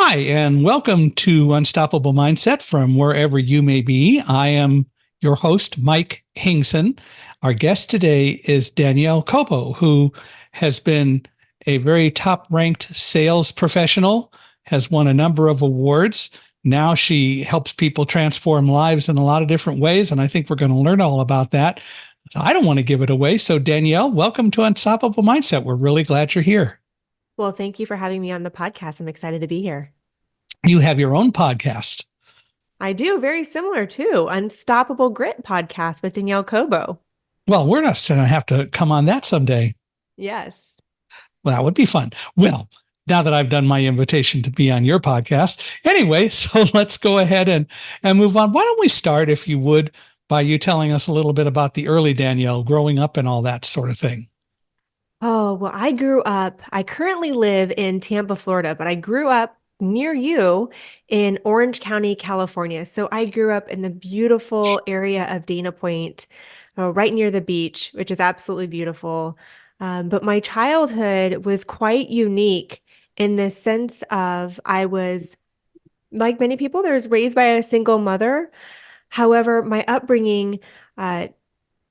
Hi, and welcome to Unstoppable Mindset from wherever you may be. I am your host, Mike Hingson. Our guest today is Danielle Cobo, who has been a very top ranked sales professional, has won a number of awards. Now she helps people transform lives in a lot of different ways, and I think we're going to learn all about that. So I don't want to give it away. So, Danielle, welcome to Unstoppable Mindset. We're really glad you're here. Well, thank you for having me on the podcast. I'm excited to be here. You have your own podcast. I do, very similar too. Unstoppable Grit podcast with Danielle Cobo. Well, we're not going to have to come on that someday. Yes. Well, that would be fun. Well, now that I've done my invitation to be on your podcast. Anyway, so let's go ahead and move on. Why don't we start, if you would, by you telling us a little bit about the early Danielle growing up and all that sort of thing. Oh, well, I currently live in Tampa, Florida, but I grew up near you in Orange County, California. So I grew up in the beautiful area of Dana Point, right near the beach, which is absolutely beautiful. But my childhood was quite unique in the sense of I was, like many people, I was raised by a single mother. However, my upbringing uh,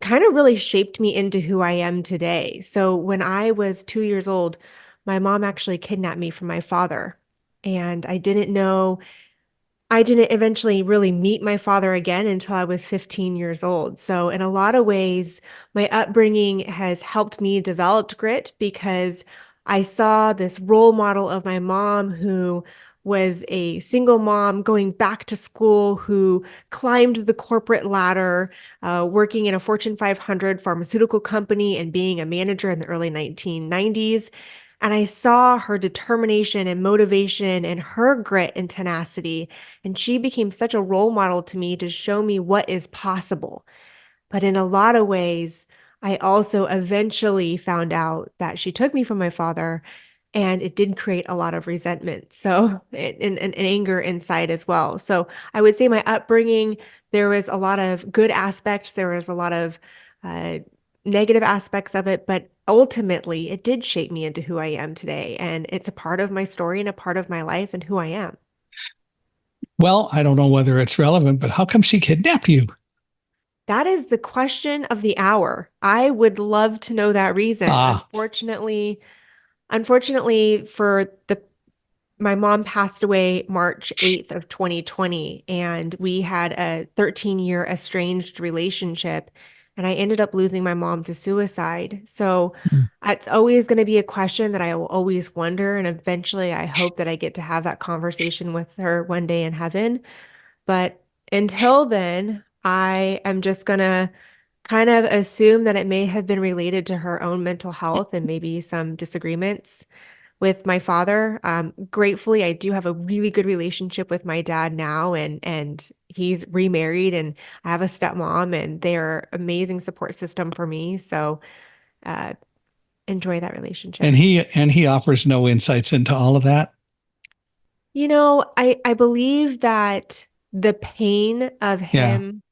kind of really shaped me into who I am today. So when I was 2 years old, my mom actually kidnapped me from my father. And I didn't eventually really meet my father again until I was 15 years old. So, in a lot of ways, my upbringing has helped me develop grit because I saw this role model of my mom who was a single mom going back to school, who climbed the corporate ladder, working in a Fortune 500 pharmaceutical company and being a manager in the early 1990s. And I saw her determination and motivation and her grit and tenacity. And she became such a role model to me to show me what is possible. But in a lot of ways, I also eventually found out that she took me from my father, and it did create a lot of resentment. So, and anger inside as well. So, I would say my upbringing, there was a lot of good aspects, there was a lot of uh, negative aspects of it, but ultimately, it did shape me into who I am today. And it's a part of my story and a part of my life and who I am. Well, I don't know whether it's relevant, but how come she kidnapped you? That is the question of the hour. I would love to know that reason. Ah, Unfortunately for the my mom passed away March 8th of 2020, and we had a 13-year estranged relationship, and I ended up losing my mom to suicide. So it's always going to be a question that I will always wonder, and eventually I hope that I get to have that conversation with her one day in heaven. But until then, I am just going to kind of assume that it may have been related to her own mental health and maybe some disagreements with my father. Gratefully, I do have a really good relationship with my dad now, and he's remarried, and I have a stepmom, and they're amazing support system for me. So, uh, enjoy that relationship. and he offers no insights into all of that. I believe that the pain of Yeah, him,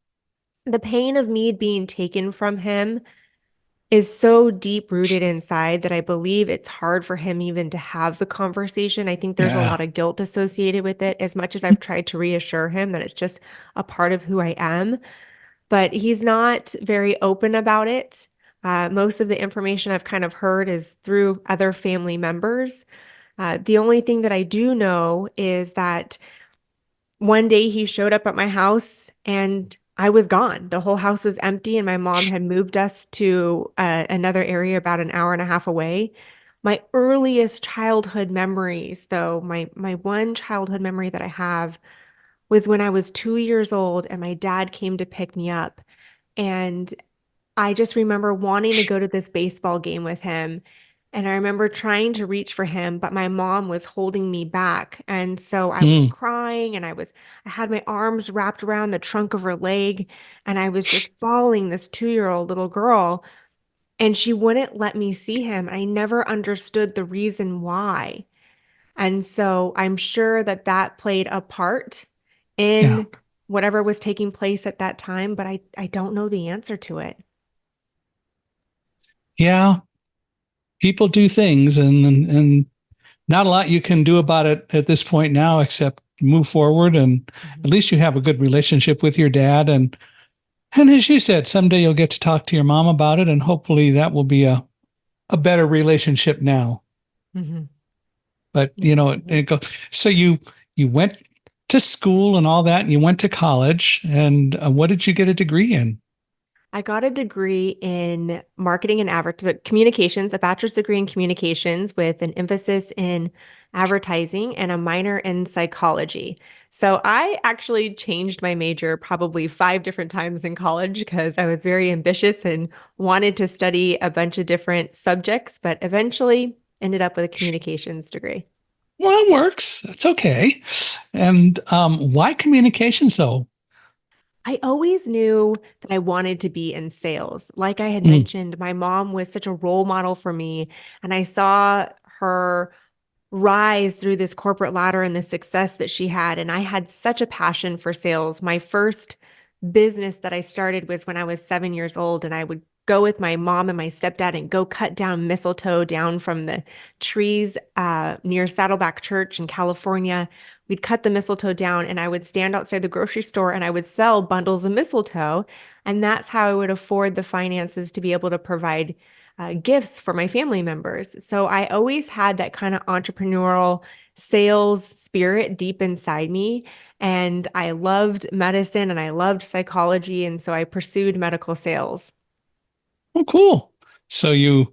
the pain of me being taken from him is so deep rooted inside that I believe it's hard for him even to have the conversation. I think there's a yeah. lot of guilt associated with it, as much as I've tried to reassure him that it's just a part of who I am. But he's not very open about it. Most of the information I've kind of heard is through other family members. The only thing that I do know is that one day he showed up at my house and I was gone. The whole house was empty, and my mom had moved us to another area about an hour and a half away. My earliest childhood memories, though, my one childhood memory that I have was when I was 2 years old and my dad came to pick me up. And I just remember wanting to go to this baseball game with him. And I remember trying to reach for him, but my mom was holding me back. And so I was Mm, crying, and I had my arms wrapped around the trunk of her leg, and I was just bawling, this 2-year-old little girl. And she wouldn't let me see him. I never understood the reason why. And so I'm sure that that played a part yeah, in whatever was taking place at that time, but I don't know the answer to it. yeah. People do things, and not a lot you can do about it at this point now, except move forward. And at Mhm. least you have a good relationship with your dad. And as you said, someday you'll get to talk to your mom about it. And hopefully that will be a better relationship now. Mhm. But, Yeah. it goes. So you went to school and all that, and you went to college. And what did you get a degree in? I got a degree in marketing and communications, a bachelor's degree in communications with an emphasis in advertising and a minor in psychology. So I actually changed my major probably 5 different times in college because I was very ambitious and wanted to study a bunch of different subjects, but eventually ended up with a communications degree. Well, it works. That's okay. And why communications, though? I always knew that I wanted to be in sales. Like I had Mm. mentioned, my mom was such a role model for me, and I saw her rise through this corporate ladder and the success that she had. And I had such a passion for sales. My first business that I started was when I was 7 years old, and I would go with my mom and my stepdad and go cut down mistletoe down from the trees near Saddleback Church in California. We'd cut the mistletoe down, and I would stand outside the grocery store and I would sell bundles of mistletoe. And that's how I would afford the finances to be able to provide gifts for my family members. So I always had that kind of entrepreneurial sales spirit deep inside me. And I loved medicine and I loved psychology. And so I pursued medical sales. Oh, cool. So you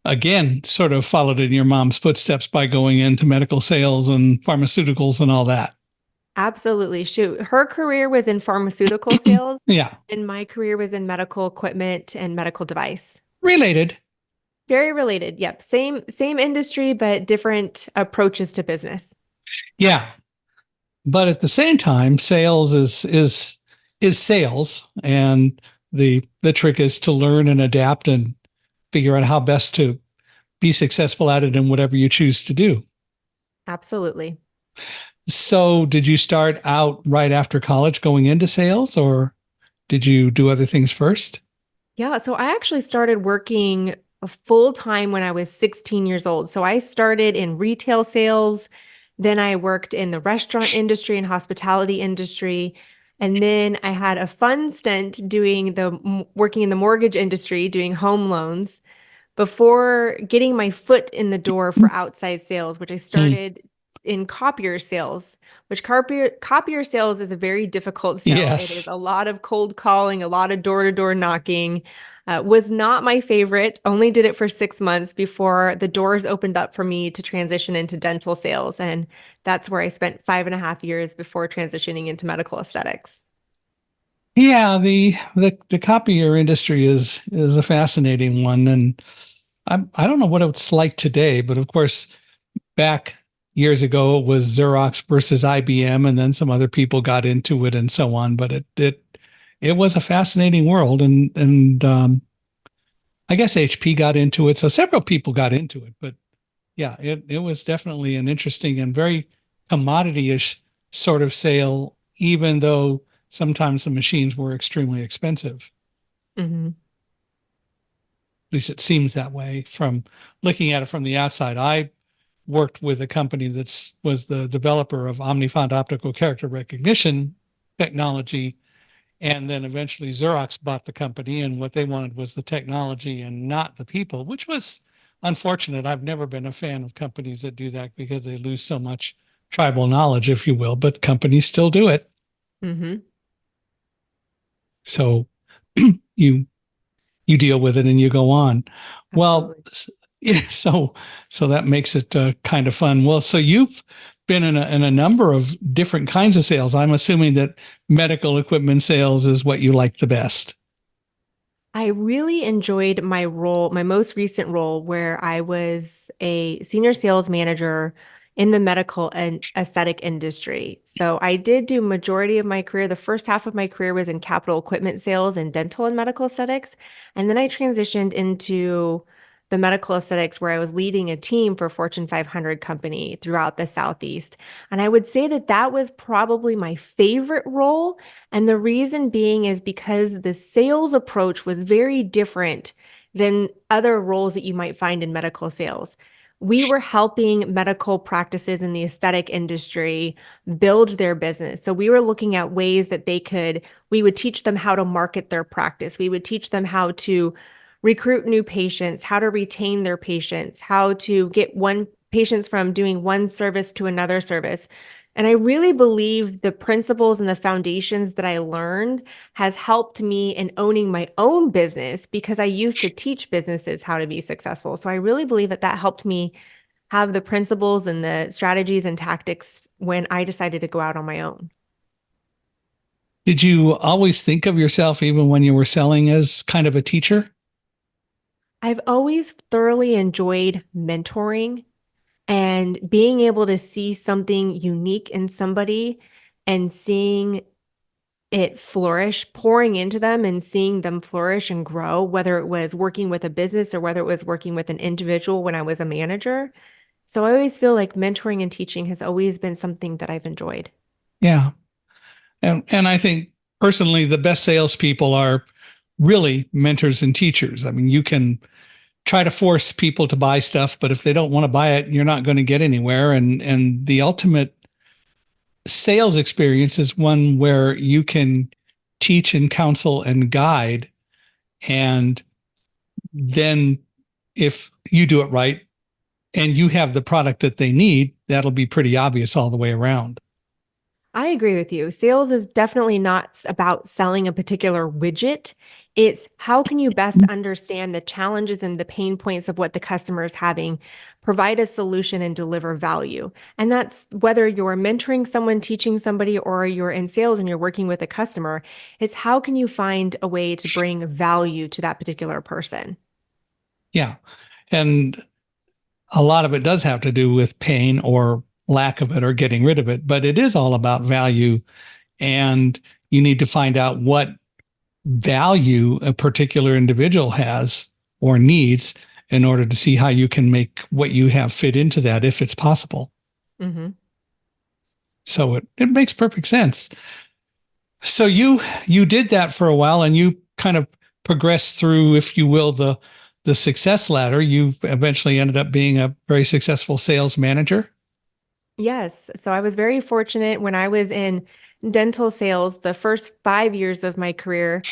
again sort of followed in your mom's footsteps by going into medical sales and pharmaceuticals and all that. Absolutely. Shoot. Her career was in pharmaceutical sales, Yeah, and my career was in medical equipment and medical device. related. Very related. Yep. Same industry, but different approaches to business. Yeah, but at the same time, sales is sales, and the trick is to learn and adapt and figure out how best to be successful at it in whatever you choose to do. Absolutely. So, did you start out right after college going into sales, or did you do other things first? Yeah, so I actually started working full time when I was 16 years old. So I started in retail sales, then I worked in the restaurant industry and hospitality industry, and then I had a fun stint doing working in the mortgage industry, doing home loans before getting my foot in the door for outside sales, which I Mm, started in copier sales, which copier sales is a very difficult sell. It is yes. a lot of cold calling, a lot of door-to-door knocking. Was not my favorite. Only did it for 6 months before the doors opened up for me to transition into dental sales. And that's where I spent 5.5 years before transitioning into medical aesthetics. Yeah, the copier industry is a fascinating one, and I don't know what it's like today, but of course, back years ago it was Xerox versus IBM, and then some other people got into it and so on. But it was a fascinating world, and I guess HP got into it, so several people got into it. But yeah, it was definitely an interesting and very commodity-ish sort of sale, even though sometimes the machines were extremely expensive. Mhm. At least it seems that way from looking at it from the outside. I worked with a company that was the developer of omnifont optical character recognition technology, and then eventually Xerox bought the company, and what they wanted was the technology and not the people, which was unfortunate. I've never been a fan of companies that do that because they lose so much tribal knowledge, if you will, but companies still do it. Mhm. So you you deal with it and you go on. Well, Absolutely. yeah, so that makes it kind of fun. Well, so you've been in a number of different kinds of sales. I'm assuming that medical equipment sales is what you like the best. I really enjoyed my role, my most recent role, where I was a senior sales manager in the medical and aesthetic industry. So I did do majority of my career. The first half of my career was in capital equipment sales and dental and medical aesthetics. And then I transitioned into the medical aesthetics where I was leading a team for Fortune 500 company throughout the Southeast. And I would say that that was probably my favorite role, and the reason being is because the sales approach was very different than other roles that you might find in medical sales. we were helping medical practices in the aesthetic industry build their business. So we were looking at ways that we would teach them how to market their practice. We would teach them how to recruit new patients, how to retain their patients, how to get one patients from doing one service to another service. And I really believe the principles and the foundations that I learned has helped me in owning my own business because I used to teach businesses how to be successful. So I really believe that that helped me have the principles and the strategies and tactics when I decided to go out on my own. Did you always think of yourself, even when you were selling, as kind of a teacher? I've always thoroughly enjoyed mentoring and being able to see something unique in somebody and seeing it flourish, pouring into them and seeing them flourish and grow, whether it was working with a business or whether it was working with an individual when I was a manager. So I always feel like mentoring and teaching has always been something that I've enjoyed. Yeah. And I think personally, the best salespeople are really mentors and teachers. I mean, you can try to force people to buy stuff, but if they don't want to buy it, you're not going to get anywhere. And the ultimate sales experience is one where you can teach and counsel and guide. And then if you do it right and you have the product that they need, that'll be pretty obvious all the way around. I agree with you. Sales is definitely not about selling a particular widget. It's how can you best understand the challenges and the pain points of what the customer is having, provide a solution and deliver value. And that's whether you're mentoring someone, teaching somebody, or you're in sales and you're working with a customer. It's how can you find a way to bring value to that particular person? Yeah. And a lot of it does have to do with pain or lack of it or getting rid of it, but it is all about value. And you need to find out what value a particular individual has or needs in order to see how you can make what you have fit into that if it's possible. Mm-hmm. So it makes perfect sense. So you did that for a while and you kind of progressed through, if you will, the success ladder. You eventually ended up being a very successful sales manager. Yes. So I was very fortunate when I was in dental sales, the first 5 years of my career,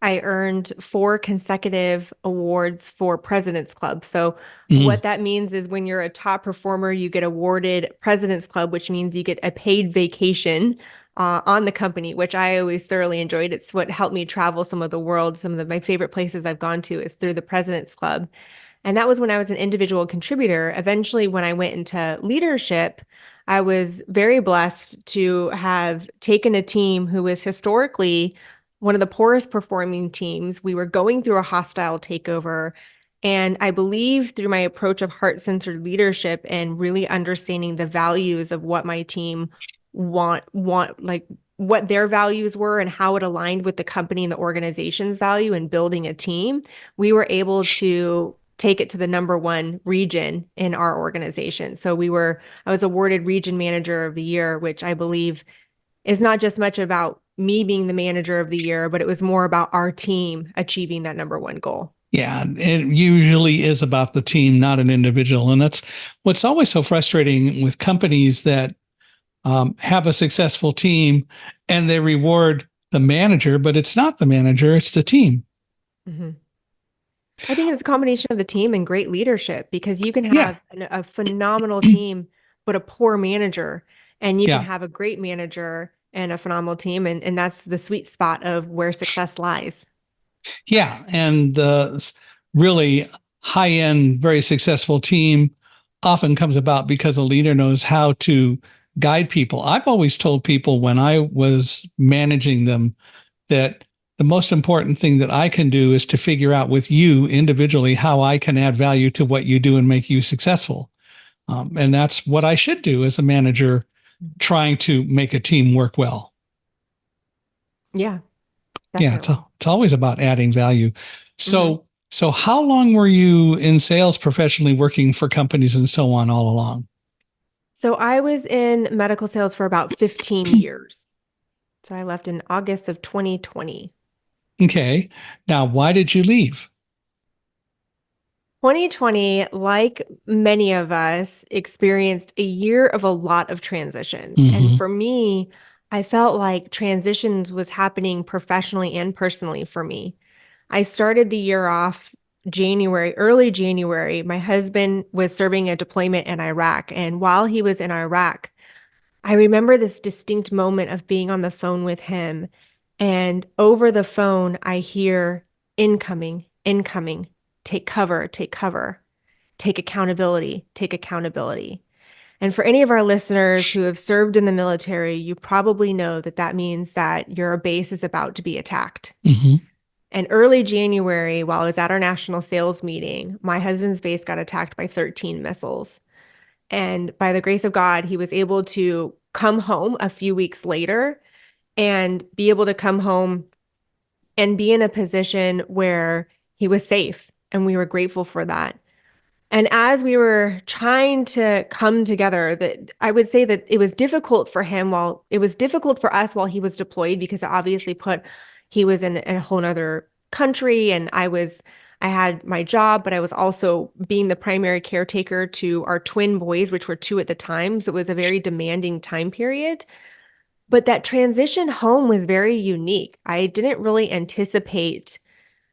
I earned 4 consecutive awards for President's Club. So Mm, what that means is when you're a top performer, you get awarded President's Club, which means you get a paid vacation on the company, which I always thoroughly enjoyed. It's what helped me travel some of the world. My favorite places I've gone to is through the President's Club. And that was when I was an individual contributor. Eventually, when I went into leadership, I was very blessed to have taken a team who was historically one of the poorest performing teams. We were going through a hostile takeover. And I believe through my approach of heart-centered leadership and really understanding the values of what my team want like what their values were and how it aligned with the company and the organization's value and building a team, we were able to take it to the number one region in our organization. I was awarded region manager of the year, which I believe is not just much about me being the manager of the year, but it was more about our team achieving that number one goal. yeah, it usually is about the team, not an individual. And that's what's always so frustrating with companies that have a successful team and they reward the manager, but it's not the manager, it's the team. Mhm. I think it's a combination of the team and great leadership because you can Yeah. have a phenomenal team, but a poor manager, and you can Yeah. have a great manager and a phenomenal team. And that's the sweet spot of where success lies. Yeah. And the really high end, very successful team often comes about because a leader knows how to guide people. I've always told people when I was managing them that the most important thing that I can do is to figure out with you individually how I can add value to what you do and make you successful. And that's what I should do as a manager trying to make a team work well. Yeah, Yeah, definitely. it's always about adding value. Mhm. So how long were you in sales professionally working for companies and so on all along? So I was in medical sales for about 15 years. So I left in August of 2020. Okay. Now, why did you leave? 2020, like many of us, experienced a year of a lot of transitions. And Hmm. for me, I felt like transitions was happening professionally and personally for me. I started the year off January, early January. My husband was serving a deployment in Iraq. And while he was in Iraq, I remember this distinct moment of being on the phone with him. And over the phone, I hear incoming, incoming, take cover, take accountability, take accountability. And for any of our listeners who have served in the military, you probably know that that means that your base is about to be attacked. Hmm. And early January, while I was at our national sales meeting, my husband's base got attacked by 13 missiles. And by the grace of God, he was able to come home a few weeks later and be able to come home and be in a position where he was safe. And we were grateful for that. And as we were trying to come together, that I would say that it was difficult for him while it was difficult for us while he was deployed because it obviously put he was in a whole nother country and I had my job, but I was also being the primary caretaker to our twin boys, which were two at the time. So it was a very demanding time period. But that transition home was very unique. I didn't really anticipate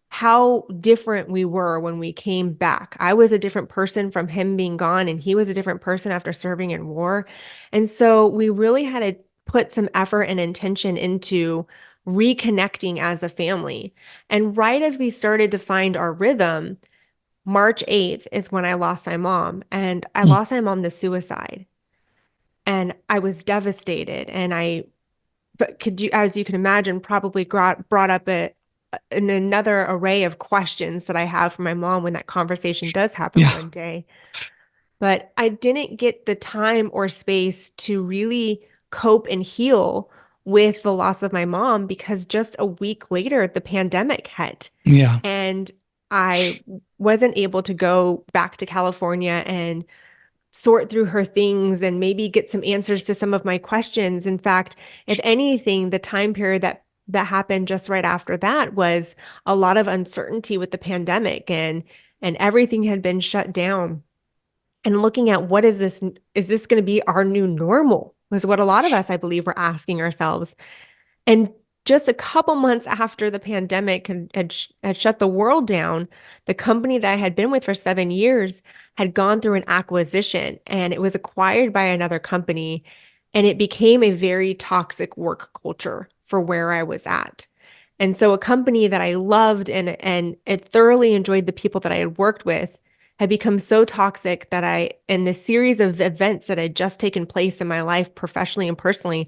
how different we were when we came back. I was a different person from him being gone, and he was a different person after serving in war. And so we really had to put some effort and intention into reconnecting as a family. And right as we started to find our rhythm, March 8th is when I lost my mom, and I lost my mom to suicide. And I was devastated. But could you, as you can imagine, probably brought up another array of questions that I have for my mom when that conversation does happen Yeah. one day. But I didn't get the time or space to really cope and heal with the loss of my mom because just a week later, the pandemic hit. Yeah. And I wasn't able to go back to California and sort through her things and maybe get some answers to some of my questions. In fact, if anything, the time period that happened just right after that was a lot of uncertainty with the pandemic and everything had been shut down. And looking at what is this going to be our new normal? Was what a lot of us, I believe, were asking ourselves. And just a couple months after the pandemic had shut the world down, the company that I had been with for 7 years had gone through an acquisition and it was acquired by another company. And it became a very toxic work culture for where I was at. And so a company that I loved and it thoroughly enjoyed the people that I had worked with had become so toxic that in this series of events that had just taken place in my life, professionally and personally,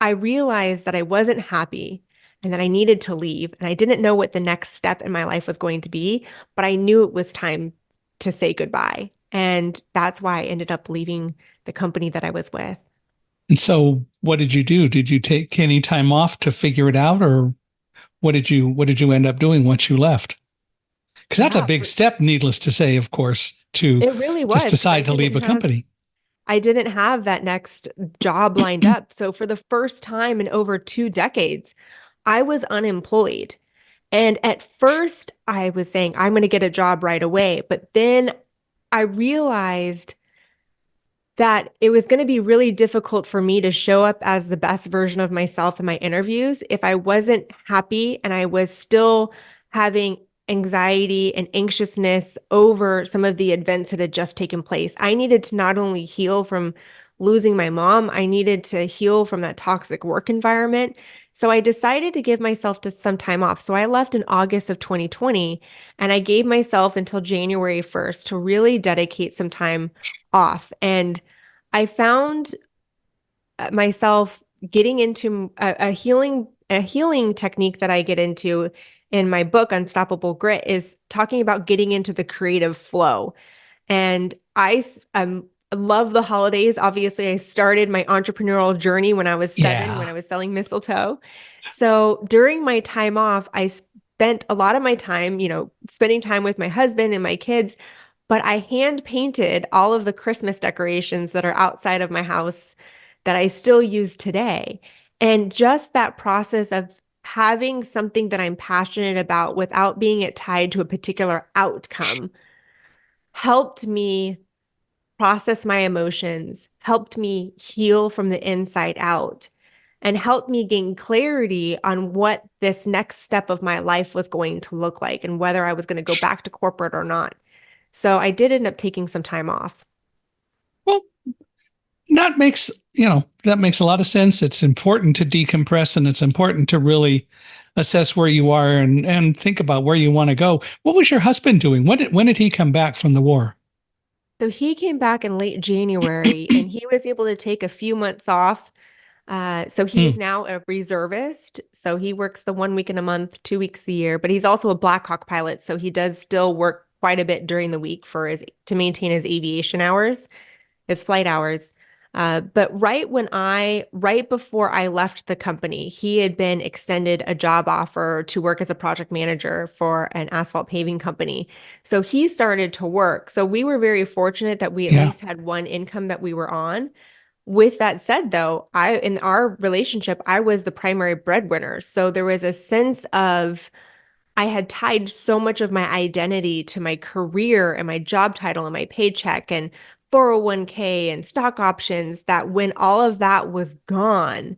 I realized that I wasn't happy and that I needed to leave. And I didn't know what the next step in my life was going to be, but I knew it was time to say goodbye. And that's why I ended up leaving the company that I was with. And so what did you do? Did you take any time off to figure it out, or what did you end up doing once you left? Because that's a Yeah, big step, needless to say, of course, to it really just was because decide to leave a company. I didn't have that next job lined up. So for the first time in over 2 decades, I was unemployed. And at first, I was saying, I'm going to get a job right away. But then I realized that it was going to be really difficult for me to show up as the best version of myself in my interviews if I wasn't happy and I was still having anxiety and anxiousness over some of the events that had just taken place. I needed to not only heal from losing my mom, I needed to heal from that toxic work environment. So I decided to give myself to some time off. So I left in August of 2020 and I gave myself until January 1st to really dedicate some time off. And I found myself getting into a healing technique that I get into in my book Unstoppable Grit is talking about getting into the creative flow. And love the holidays. Obviously, I started my entrepreneurial journey when I was 7, when Yeah. I was selling mistletoe. So during my time off, I spent a lot of my time, spending time with my husband and my kids, but I hand painted all of the Christmas decorations that are outside of my house that I still use today. And just that process of having something that I'm passionate about without being it tied to a particular outcome helped me process my emotions, helped me heal from the inside out, and helped me gain clarity on what this next step of my life was going to look like and whether I was going to go back to corporate or not. So I did end up taking some time off. Well, that makes a lot of sense. It's important to decompress and it's important to really assess where you are and think about where you want to go. What was your husband doing? When did he come back from the war? So he came back in late January and he was able to take a few months off. So he's Hmm. now a reservist. So he works the 1 week in a month, 2 weeks a year, but he's also a Black Hawk pilot. So he does still work quite a bit during the week to maintain his aviation hours, his flight hours. But right before I left the company, he had been extended a job offer to work as a project manager for an asphalt paving company. So he started to work. So we were very fortunate that we at Yeah. least had one income that we were on. With that said, though, in our relationship, I was the primary breadwinner. So there was a sense of I had tied so much of my identity to my career and my job title and my paycheck and 401k and stock options that when all of that was gone,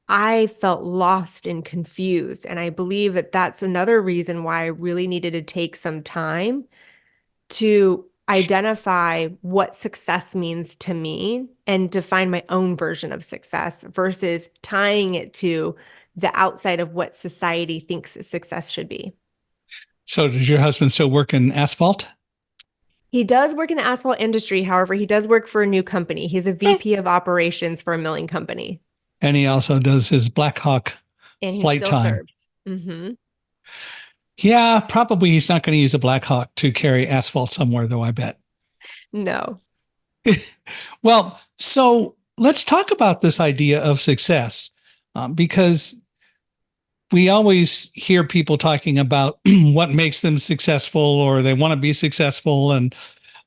I felt lost and confused. And I believe that that's another reason why I really needed to take some time to identify what success means to me and define my own version of success versus tying it to the outside of what society thinks success should be. So does your husband still work in asphalt? He does work in the asphalt industry. However, he does work for a new company. He's a Eh. VP of operations for a milling company, And he also does his Black Hawk and he flight still time. serves. Mm-hmm. Yeah, probably he's not going to use a Black Hawk to carry asphalt somewhere, though, I bet. No. Well, so let's talk about this idea of success because we always hear people talking about what makes them successful or they want to be successful. And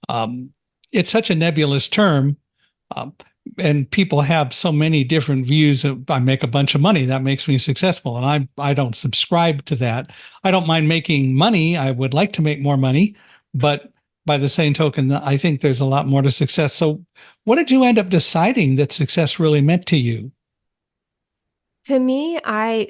um, it's such a nebulous term. Um, and people have so many different views of I make a bunch of money that makes me successful, and I don't subscribe to that. I don't mind making money. I would like to make more money, but by the same token, I think there's a lot more to success. So what did you end up deciding that success really meant to you? To me,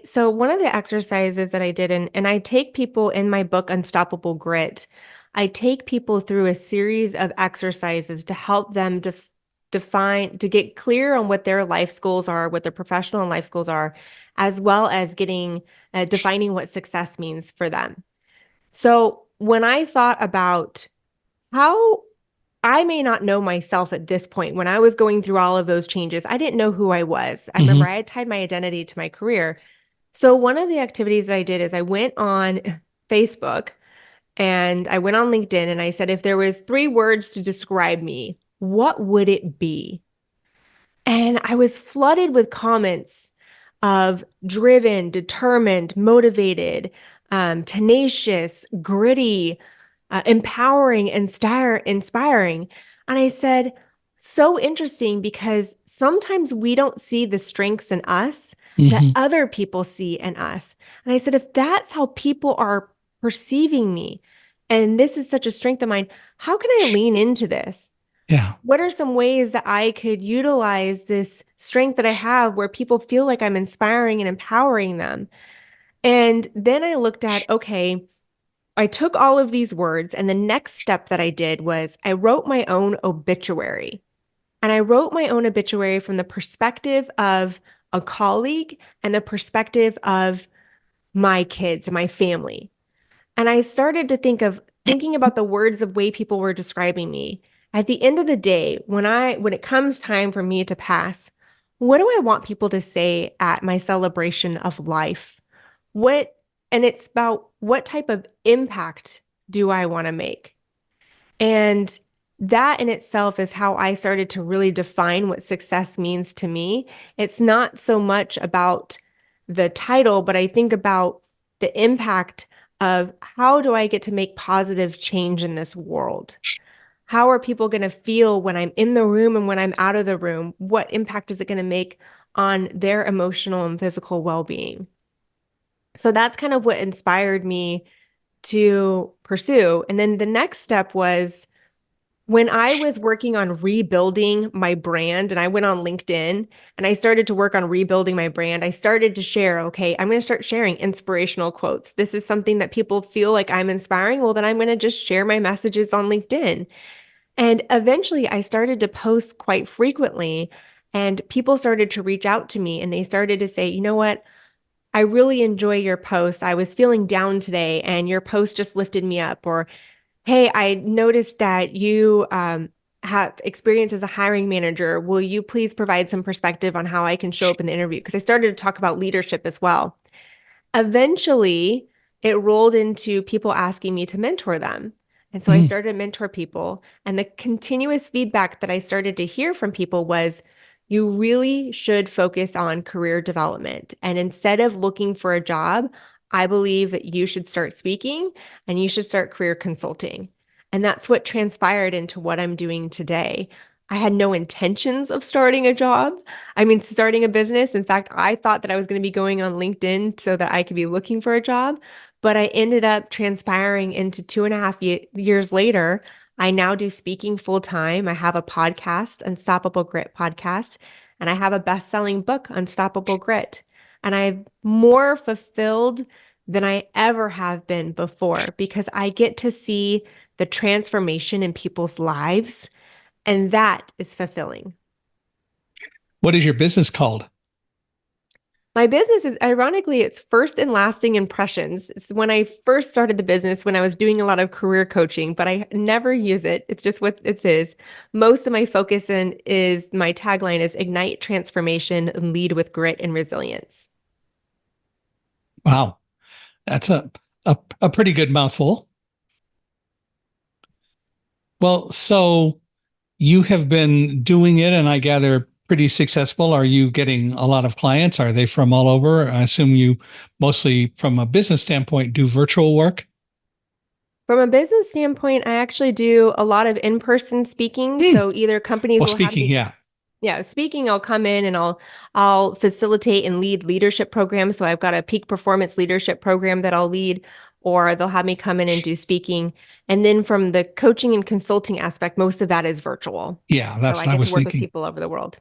so one of the exercises that I did, and I take people in my book, Unstoppable Grit, I take people through a series of exercises to help them define, to get clear on what their life goals are, what their professional and life goals are, as well as defining what success means for them. So when I thought about how I may not know myself at this point. When I was going through all of those changes, I didn't know who I was. I remember Mm-hmm. I had tied my identity to my career. So one of the activities that I did is I went on Facebook and I went on LinkedIn and I said, if there was 3 words to describe me, what would it be? And I was flooded with comments of driven, determined, motivated, tenacious, gritty, empowering, inspiring. And I said, so interesting because sometimes we don't see the strengths in us that Mm-hmm. other people see in us. And I said, if that's how people are perceiving me, and this is such a strength of mine, how can I lean into this? Yeah. What are some ways that I could utilize this strength that I have where people feel like I'm inspiring and empowering them? And then I looked at, okay, I took all of these words, and the next step that I did was I wrote my own obituary. And I wrote my own obituary from the perspective of a colleague and the perspective of my kids, my family. And I started to thinking about the words of way people were describing me. At the end of the day, when it comes time for me to pass, what do I want people to say at my celebration of life? What and it's about what type of impact do I want to make? And that in itself is how I started to really define what success means to me. It's not so much about the title, but I think about the impact of how do I get to make positive change in this world? How are people going to feel when I'm in the room and when I'm out of the room? What impact is it going to make on their emotional and physical well-being? So that's kind of what inspired me to pursue. And then the next step was When I was working on rebuilding my brand and I went on LinkedIn and I started to work on rebuilding my brand, I started to share, okay, I'm going to start sharing inspirational quotes. This is something that people feel like I'm inspiring. Well, then I'm going to just share my messages on LinkedIn. And eventually I started to post quite frequently, and people started to reach out to me and they started to say, you know what? I really enjoy your post. I was feeling down today and your post just lifted me up. Or, hey, I noticed that you have experience as a hiring manager. Will you please provide some perspective on how I can show up in the interview? Because I started to talk about leadership as well. Eventually, it rolled into people asking me to mentor them. And so I Mm. started to mentor people. And the continuous feedback that I started to hear from people was, you really should focus on career development. And instead of looking for a job, I believe that you should start speaking and you should start career consulting. And that's what transpired into what I'm doing today. I had no intentions of starting a job. I mean, starting a business. In fact, I thought that I was going to be going on LinkedIn so that I could be looking for a job, but I ended up transpiring into 2.5 years later. I now do speaking full time. I have a podcast, Unstoppable Grit podcast, and I have a best-selling book, Unstoppable Grit. And I'm more fulfilled than I ever have been before because I get to see the transformation in people's lives, and that is fulfilling. What is your business called? My business is ironically, it's first and lasting impressions. It's when I first started the business, when I was doing a lot of career coaching, but I never use it. It's just what it is. Most of my focus in is my tagline is ignite transformation and lead with grit and resilience. Wow, that's a pretty good mouthful. Well, so you have been doing it, and I gather pretty successful. Are you getting a lot of clients? Are they from all over? I assume you mostly, from a business standpoint, do virtual work. From a business standpoint, I actually do a lot of in-person speaking. Hmm. So either companies Well, will have speaking, me. yeah, Yeah, speaking, I'll come in and I'll facilitate and lead leadership programs. So I've got a peak performance leadership program that I'll lead, or they'll have me come in and do speaking. And then from the coaching and consulting aspect, most of that is virtual. yeah, So that's I what I get to was work with thinking. people all over the world.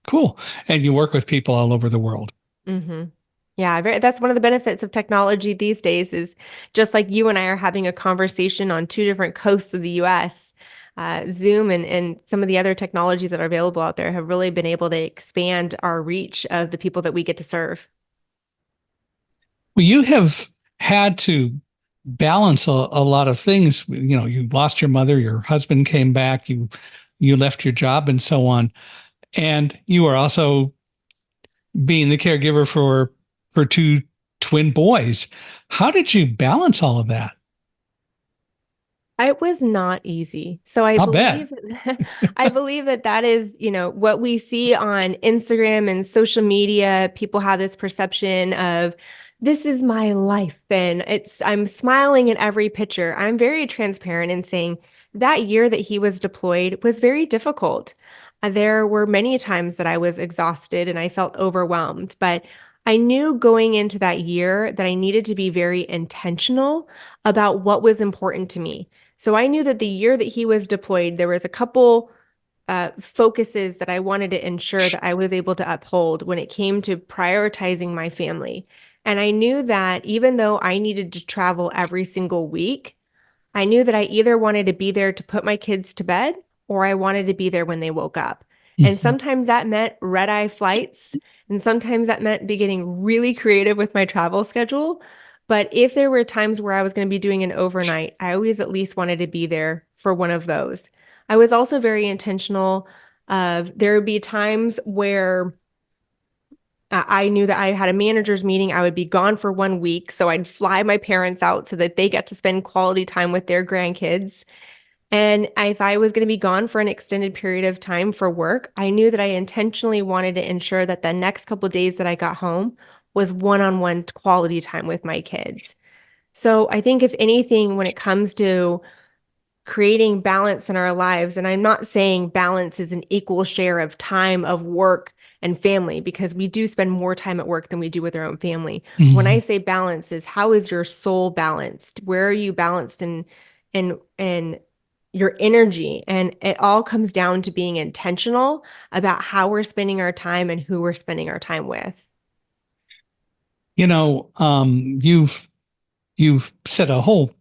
Cool. And you work with people all over the world. Hmm. Yeah, that's one of the benefits of technology these days is just like you and I are having a conversation on two different coasts of the US. Zoom and some of the other technologies that are available out there have really been able to expand our reach of the people that we get to serve. Well, you have had to balance a lot of things. You know, you lost your mother, your husband came back, you left your job, and so on. And you are also being the caregiver for two twin boys. How did you balance all of that? It was not easy. So I I'll bet. believe I believe that that is, what we see on Instagram and social media. People have this perception of this is my life and I'm smiling in every picture. I'm very transparent in saying that year that he was deployed was very difficult. There were many times that I was exhausted and I felt overwhelmed, but I knew going into that year that I needed to be very intentional about what was important to me. So I knew that the year that he was deployed, there was a couple focuses that I wanted to ensure that I was able to uphold when it came to prioritizing my family. And I knew that even though I needed to travel every single week, I knew that I either wanted to be there to put my kids to bed or I wanted to be there when they woke up. And Mhm. sometimes that meant red eye flights. And sometimes that meant be getting really creative with my travel schedule. But if there were times where I was going to be doing an overnight, I always at least wanted to be there for one of those. I was also very intentional of there would be times where I knew that I had a manager's meeting. I would be gone for 1 week. So I'd fly my parents out so that they get to spend quality time with their grandkids. And if I was going to be gone for an extended period of time for work, I knew that I intentionally wanted to ensure that the next couple of days that I got home was one-on-one quality time with my kids. So I think if anything, when it comes to creating balance in our lives. And I'm not saying balance is an equal share of time of work and family, because we do spend more time at work than we do with our own family. When I Mhm. say balance is how is your soul balanced? Where are you balanced in your energy. And it all comes down to being intentional about how we're spending our time and who we're spending our time with. You've said a whole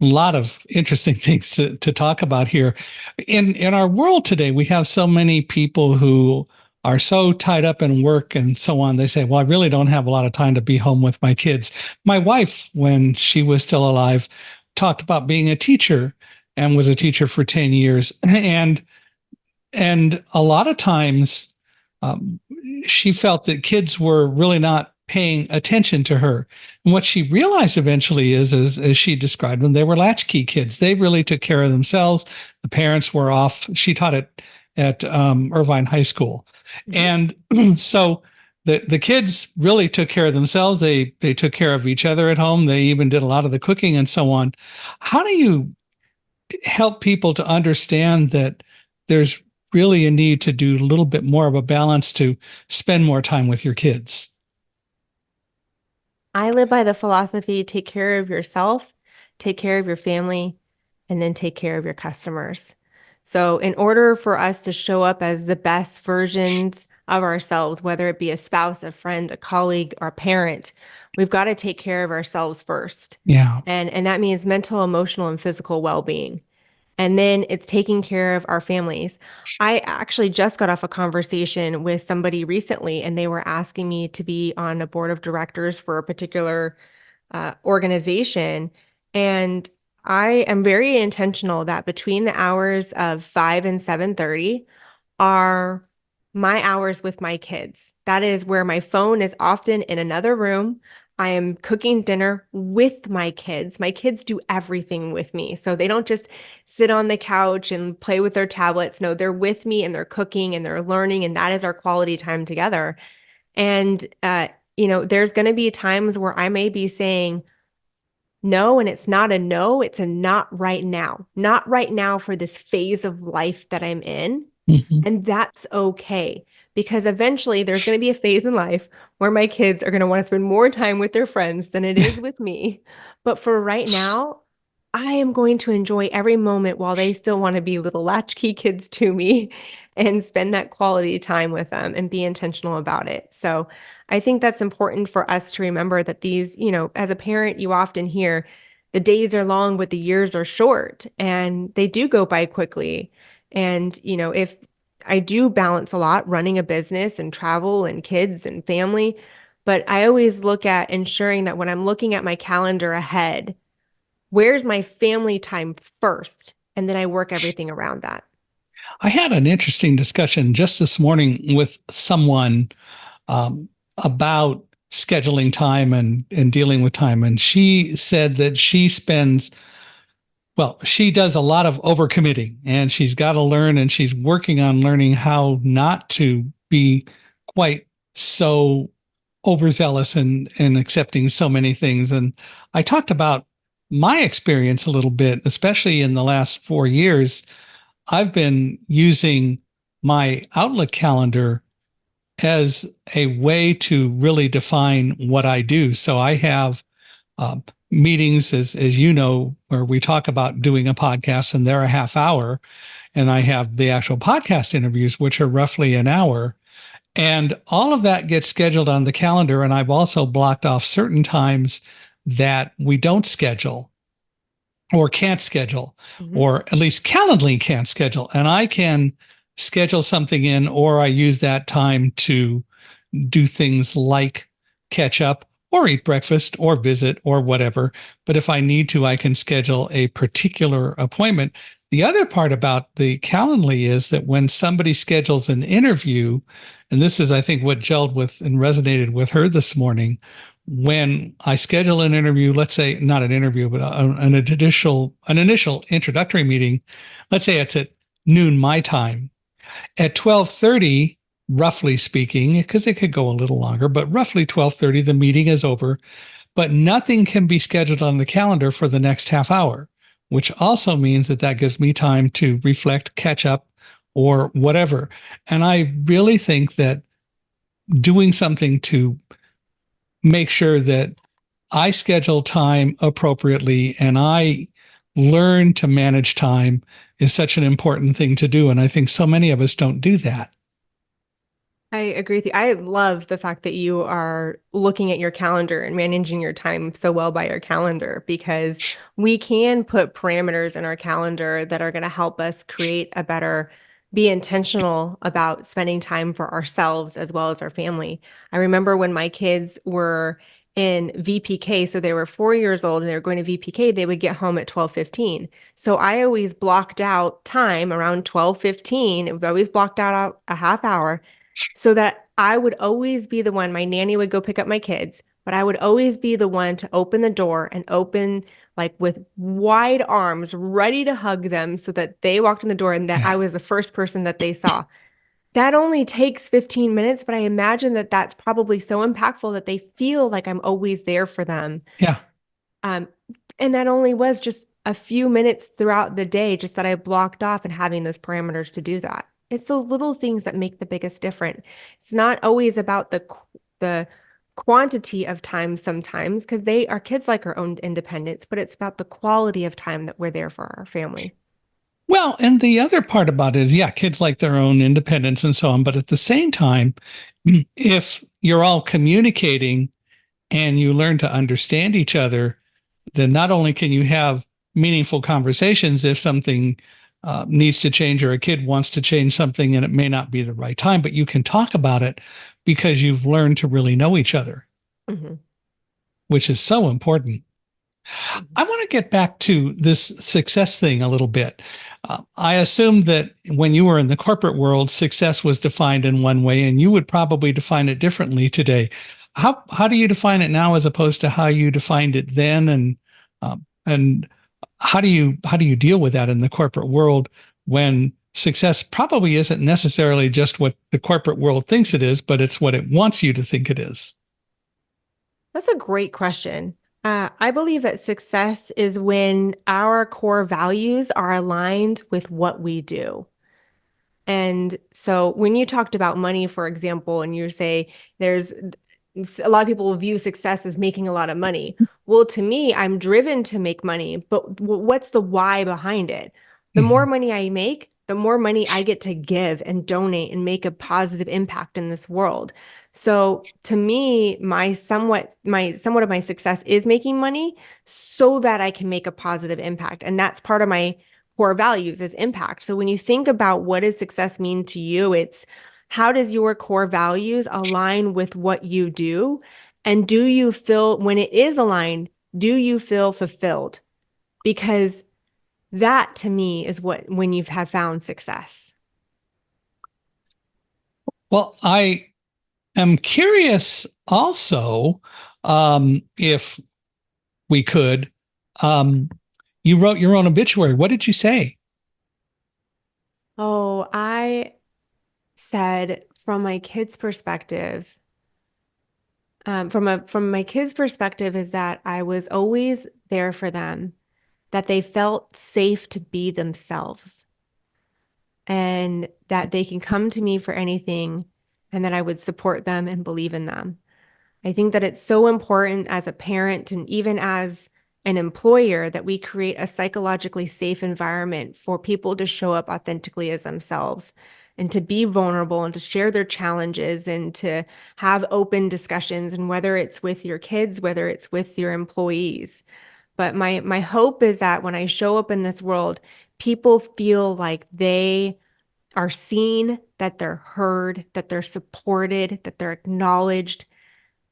lot of interesting things to talk about here. In our world today, we have so many people who are so tied up in work and so on. They say, well, I really don't have a lot of time to be home with my kids. My wife, when she was still alive, talked about being a teacher and was a teacher for 10 years. And a lot of times um, she felt that kids were really not paying attention to her. And what she realized eventually is, as she described them, they were latchkey kids. They really took care of themselves. The parents were off. She taught at Irvine High School. And so the kids really took care of themselves. They took care of each other at home. They even did a lot of the cooking and so on. How do you help people to understand that there's really a need to do a little bit more of a balance to spend more time with your kids? I live by the philosophy, take care of yourself, take care of your family, and then take care of your customers. So in order for us to show up as the best versions of ourselves, whether it be a spouse, a friend, a colleague, or a parent, we've got to take care of ourselves first. Yeah. And that means mental, emotional, and physical well-being. And then it's taking care of our families. I actually just got off a conversation with somebody recently, and they were asking me to be on a board of directors for a particular organization. And I am very intentional that between the hours of 5 and 7:30 are my hours with my kids. That is where my phone is often in another room. I am cooking dinner with my kids. My kids do everything with me. So they don't just sit on the couch and play with their tablets. No, they're with me and they're cooking and they're learning. And that is our quality time together. And, there's going to be times where I may be saying no, and it's not a no, it's a not right now, not right now for this phase of life that I'm in. Mm-hmm. And that's okay, because eventually there's going to be a phase in life where my kids are going to want to spend more time with their friends than it is with me. But for right now, I am going to enjoy every moment while they still want to be little latchkey kids to me and spend that quality time with them and be intentional about it. So I think that's important for us to remember that these, as a parent, you often hear the days are long, but the years are short, and they do go by quickly. And, if I do balance a lot running a business and travel and kids and family, but I always look at ensuring that when I'm looking at my calendar ahead, where's my family time first? And then I work everything around that. I had an interesting discussion just this morning with someone about scheduling time and dealing with time. And she said that she does a lot of overcommitting, and she's got to learn, and she's working on learning how not to be quite so overzealous and accepting so many things. And I talked about my experience a little bit, especially in the last 4 years. I've been using my Outlook calendar as a way to really define what I do. So I have uh, meetings, as you know, where we talk about doing a podcast, and they're a half hour. And I have the actual podcast interviews, which are roughly an hour. And all of that gets scheduled on the calendar. And I've also blocked off certain times that we don't schedule or can't schedule, Mm-hmm. or at least Calendly can't schedule. And I can schedule something in, or I use that time to do things like catch up or eat breakfast or visit or whatever. But if I need to, I can schedule a particular appointment. The other part about the Calendly is that when somebody schedules an interview, and this is, I think, what gelled with and resonated with her this morning, when I schedule an interview, let's say not an interview, but an initial introductory meeting, let's say it's at noon my time. At 12:30, roughly speaking, because it could go a little longer, but roughly 12:30, the meeting is over, but nothing can be scheduled on the calendar for the next half hour, which also means that gives me time to reflect, catch up, or whatever. And I really think that doing something to make sure that I schedule time appropriately and I learn to manage time is such an important thing to do. And I think so many of us don't do that. I agree with you. I love the fact that you are looking at your calendar and managing your time so well by your calendar because we can put parameters in our calendar that are going to help us create a better, be intentional about spending time for ourselves as well as our family. I remember when my kids were in VPK, so they were 4 years old and they were going to VPK, they would get home at 12:15. So I always blocked out time around 12:15. It was always blocked out a half hour so that I would always be the one. My nanny would go pick up my kids, but I would always be the one to open the door and open like with wide arms, ready to hug them so that they walked in the door and that I Yeah. was the first person that they saw. That only takes 15 minutes, but I imagine that that's probably so impactful that they feel like I'm always there for them. Yeah. Um, and that only was just a few minutes throughout the day, just that I blocked off and having those parameters to do that. It's those little things that make the biggest difference. It's not always about the quantity of time sometimes, because our kids like our own independence, but it's about the quality of time that we're there for our family. Well, and the other part about it is, yeah, kids like their own independence and so on. But at the same time, if you're all communicating and you learn to understand each other, then not only can you have meaningful conversations if something needs to change or a kid wants to change something and it may not be the right time, but you can talk about it because you've learned to really know each other, Mhm. which is so important. I want to get back to this success thing a little bit. I assume that when you were in the corporate world, success was defined in one way, and you would probably define it differently today. How do you define it now, as opposed to how you defined it then, and how do you deal with that in the corporate world when success probably isn't necessarily just what the corporate world thinks it is, but it's what it wants you to think it is? That's a great question. I believe that success is when our core values are aligned with what we do. And so when you talked about money, for example, and you say there's a lot of people will view success as making a lot of money. Well, to me, I'm driven to make money, but what's the why behind it? The more Mhm. money I make, the more money I get to give and donate and make a positive impact in this world. So to me, my somewhat of my success is making money so that I can make a positive impact. And that's part of my core values is impact. So when you think about what does success mean to you, it's how does your core values align with what you do? And do you feel, when it is aligned, do you feel fulfilled? Because that to me is what, when you've had found success. Well, I'm curious also, if we could. Um, you wrote your own obituary. What did you say? Oh, I said from my kids' perspective, from my kids' perspective, is that I was always there for them, that they felt safe to be themselves, and that they can come to me for anything, and that I would support them and believe in them. I think that it's so important as a parent and even as an employer that we create a psychologically safe environment for people to show up authentically as themselves and to be vulnerable and to share their challenges and to have open discussions, and whether it's with your kids, whether it's with your employees. But my hope is that when I show up in this world, people feel like they are seen, that they're heard, that they're supported, that they're acknowledged,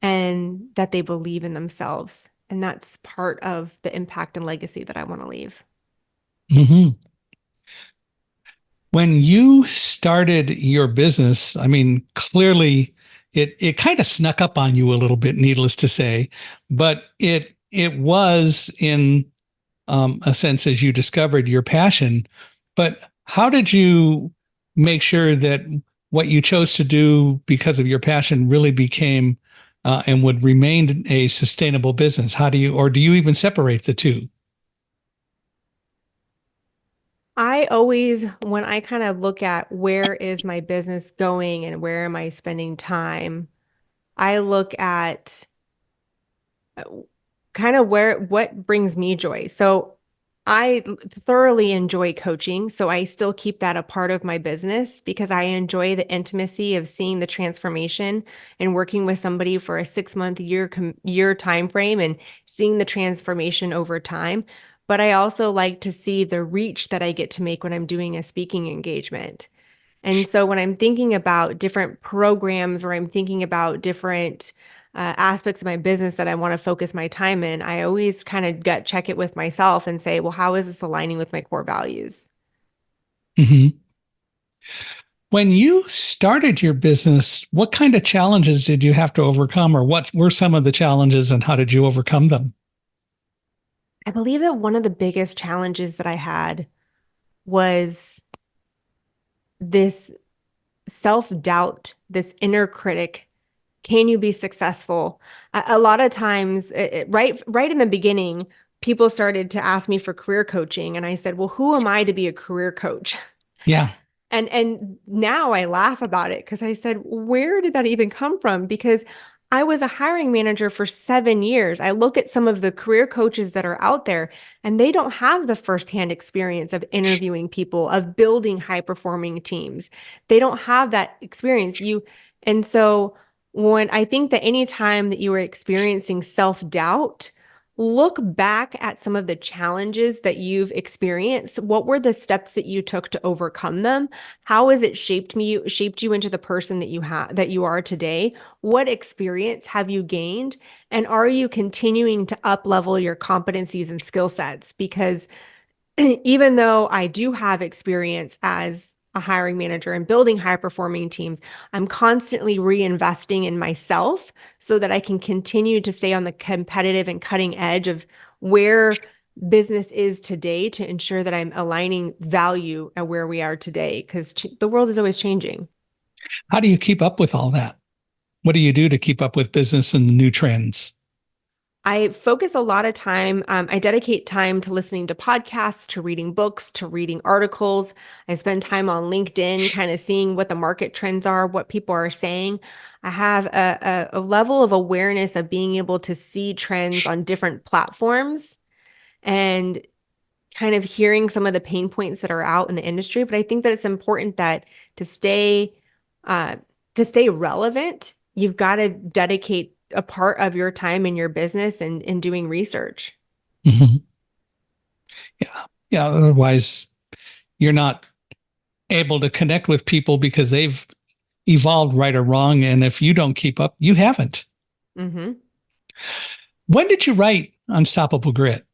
and that they believe in themselves. And that's part of the impact and legacy that I want to leave. Hmm. When you started your business, I mean, clearly it kind of snuck up on you a little bit, needless to say, but it was in a sense, as you discovered your passion. But how did you make sure that what you chose to do because of your passion really became and would remain a sustainable business? How do you, or do you even separate the two? I always, when I kind of look at where is my business going and where am I spending time, I look at kind of what brings me joy. So I thoroughly enjoy coaching, so I still keep that a part of my business because I enjoy the intimacy of seeing the transformation and working with somebody for a 6 month year time frame and seeing the transformation over time. But I also like to see the reach that I get to make when I'm doing a speaking engagement. And so when I'm thinking about different programs or I'm thinking about different aspects of my business that I want to focus my time in, I always kind of gut check it with myself and say, well, how is this aligning with my core values? Hmm. When you started your business, what kind of challenges did you have to overcome, or what were some of the challenges and how did you overcome them? I believe that one of the biggest challenges that I had was this self-doubt, this inner critic. Can you be successful? A lot of times, right in the beginning, people started to ask me for career coaching, and I said, "Well, who am I to be a career coach?" Yeah. And now I laugh about it because I said, where did that even come from? Because I was a hiring manager for 7 years. I look at some of the career coaches that are out there, and they don't have the firsthand experience of interviewing people, of building high performing teams. They don't have that experience. And so when I think that any time that you are experiencing self-doubt, look back at some of the challenges that you've experienced. What were the steps that you took to overcome them? How has it shaped you into the person that you are today? What experience have you gained? And are you continuing to up level your competencies and skill sets? Because even though I do have experience as a hiring manager and building high performing teams, I'm constantly reinvesting in myself so that I can continue to stay on the competitive and cutting edge of where business is today to ensure that I'm aligning value at where we are today because the world is always changing. How do you keep up with all that? What do you do to keep up with business and the new trends? I focus a lot of time. I dedicate time to listening to podcasts, to reading books, to reading articles. I spend time on LinkedIn, kind of seeing what the market trends are, what people are saying. I have a level of awareness of being able to see trends on different platforms and kind of hearing some of the pain points that are out in the industry. But I think that it's important that to stay uh, to stay relevant, you've got to dedicate a part of your time in your business and in doing research. Hmm. Yeah. Yeah. Otherwise, you're not able to connect with people because they've evolved right or wrong. And if you don't keep up, you haven't. Hmm. When did you write Unstoppable Grit?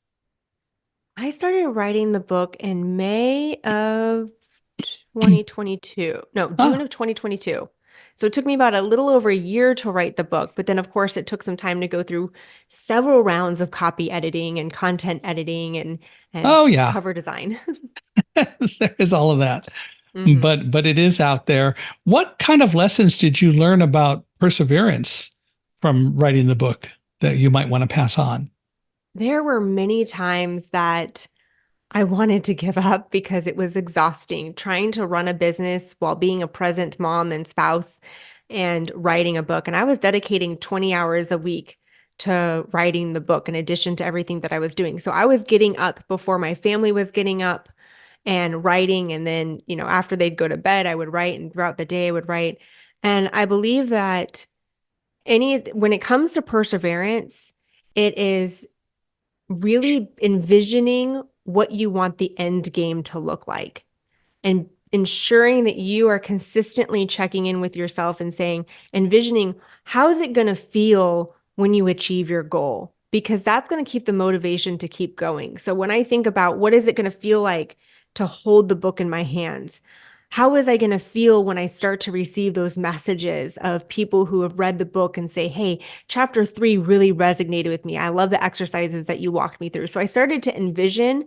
I started writing the book in May of 2022. No, June Ah, of 2022. So it took me about a little over a year to write the book, but then of course it took some time to go through several rounds of copy editing and content editing and oh yeah, cover design. there is all of that. Hmm. But it is out there. What kind of lessons did you learn about perseverance from writing the book that you might want to pass on? There were many times that I wanted to give up because it was exhausting trying to run a business while being a present mom and spouse and writing a book. And I was dedicating 20 hours a week to writing the book in addition to everything that I was doing. So I was getting up before my family was getting up and writing. And then, after they'd go to bed, I would write, and throughout the day, I would write. And I believe that when it comes to perseverance, it is really envisioning what you want the end game to look like and ensuring that you are consistently checking in with yourself and saying, envisioning how is it going to feel when you achieve your goal? Because that's going to keep the motivation to keep going. So when I think about what is it going to feel like to hold the book in my hands, how is I going to feel when I start to receive those messages of people who have read the book and say, hey, chapter 3 really resonated with me. I love the exercises that you walked me through. So I started to envision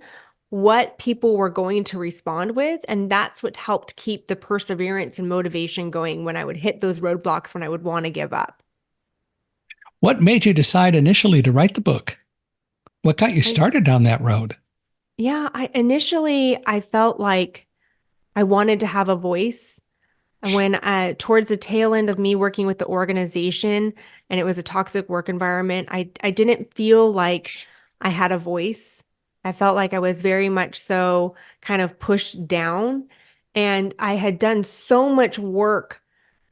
what people were going to respond with. And that's what helped keep the perseverance and motivation going when I would hit those roadblocks when I would want to give up. What made you decide initially to write the book? What got you I, started down that road? yeah, I felt like I wanted to have a voice. And when towards the tail end of me working with the organization and it was a toxic work environment, I didn't feel like I had a voice. I felt like I was very much so kind of pushed down. And I had done so much work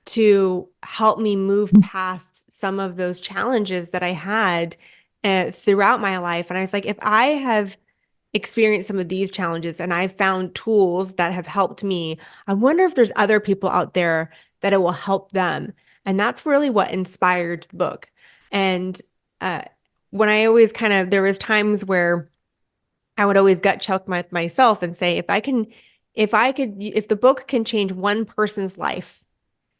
to help me move past some of those challenges that I had throughout my life. And I was like, if I have experienced some of these challenges and I've found tools that have helped me, I wonder if there's other people out there that it will help them. And that's really what inspired the book. And uh, when I always kind of, there was times where I would always gut check myself and say, if the book can change one person's life,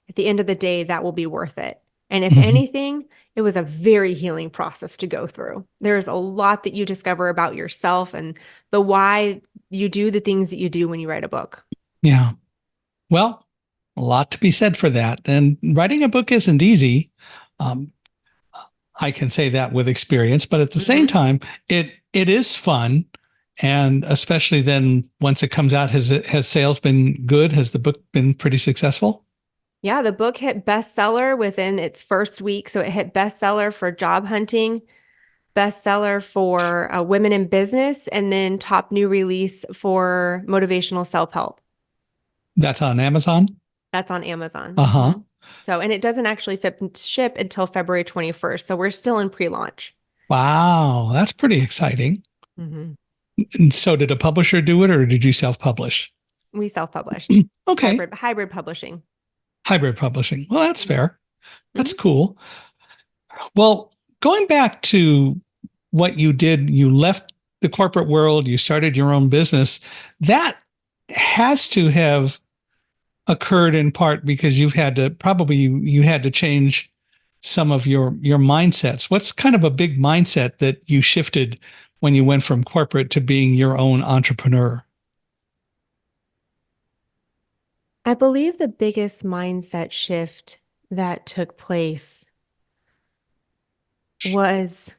at the end of the day, that will be worth it. And if Mhm. anything, it was a very healing process to go through. There's a lot that you discover about yourself and the why you do the things that you do when you write a book. Yeah. Well, a lot to be said for that. And writing a book isn't easy. Um, I can say that with experience, but at the same Hmm. time, it is fun. And especially then once it comes out, has sales been good? Has the book been pretty successful? Yeah, the book hit bestseller within its first week. So it hit bestseller for job hunting, bestseller for women in business, and then top new release for motivational self-help. That's on Amazon. That's on Amazon. Uh-huh. So, and it doesn't actually ship until February 21st. So we're still in pre-launch. Wow, that's pretty exciting. Hmm. And so did a publisher do it or did you self-publish? We self-published, Okay. hybrid publishing. Hybrid publishing. Well, that's fair. That's Hmm. cool. Well, going back to what you did, you left the corporate world, you started your own business. That has to have occurred in part because you've had to probably you had to change some of your mindsets. What's kind of a big mindset that you shifted when you went from corporate to being your own entrepreneur? I believe the biggest mindset shift that took place was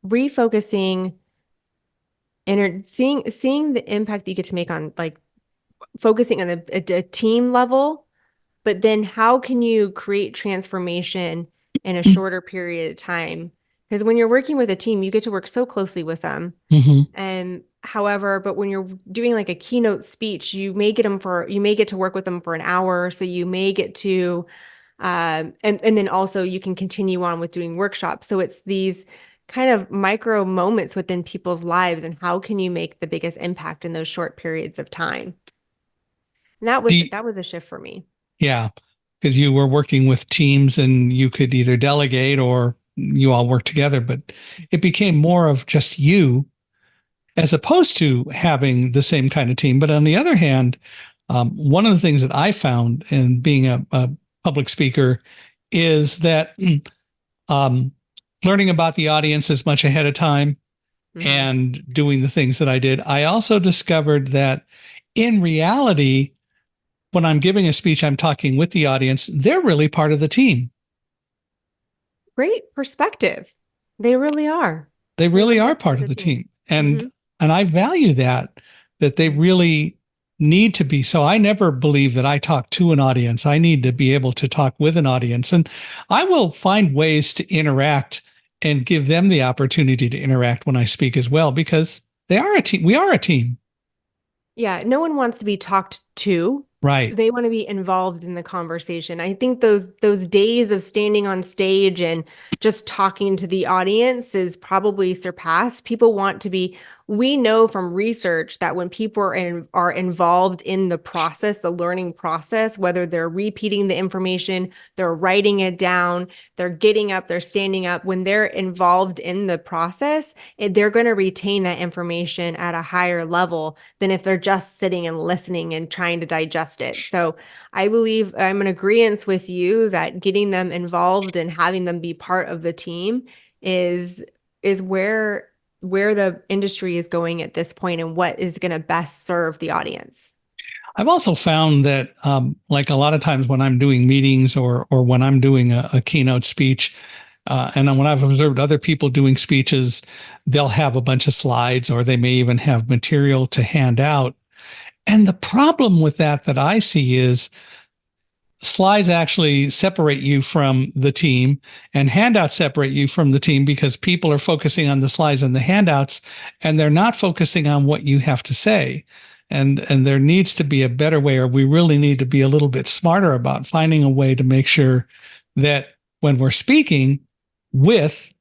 refocusing and seeing the impact that you get to make on like focusing on a team level, but then how can you create transformation in a shorter period of time? Because when you're working with a team, you get to work so closely with them. Mm-hmm. And however, but when you're doing like a keynote speech, you may get to work with them for an hour. So you may get to, and then also you can continue on with doing workshops. So it's these kind of micro moments within people's lives and how can you make the biggest impact in those short periods of time? And that was a shift for me. Yeah, because you were working with teams and you could either delegate or you all work together, but it became more of just you as opposed to having the same kind of team. But on the other hand, one of the things that I found in being a public speaker is that um, learning about the audience as much ahead of time Hmm. and doing the things that I did, I also discovered that in reality, when I'm giving a speech, I'm talking with the audience. They're really part of the team. Great perspective. They really are. They They really really are are part part of of the the team. team. Hmm. And I value that they Hmm. really need to be. So I never believe that I talk to an audience. I need to be able to talk with an audience. And I will find ways to interact and give them the opportunity to interact when I speak as well, because they are a team. We are a team. Yeah, no one wants to be talked to. Right. They want to be involved in the conversation. I think those days of standing on stage and just talking to the audience is probably surpassed. People want to be, we know from research that when people are involved in the process, the learning process, whether they're repeating the information, they're writing it down, they're getting up, they're standing up, when they're involved in the process, they're going to retain that information at a higher level than if they're just sitting and listening and trying to digest it. So I believe I'm in agreement with you that getting them involved and having them be part of the team is is where the industry is going at this point and what is going to best serve the audience. I've also found that, like a lot of times when I'm doing meetings or when I'm doing a keynote speech, and when I've observed other people doing speeches, they'll have a bunch of slides or they may even have material to hand out. And the problem with that I see is slides actually separate you from the team, and handouts separate you from the team because people are focusing on the slides and the handouts, and they're not focusing on what you have to say. And there needs to be a better way, or we really need to be a little bit smarter about finding a way to make sure that when we're speaking with,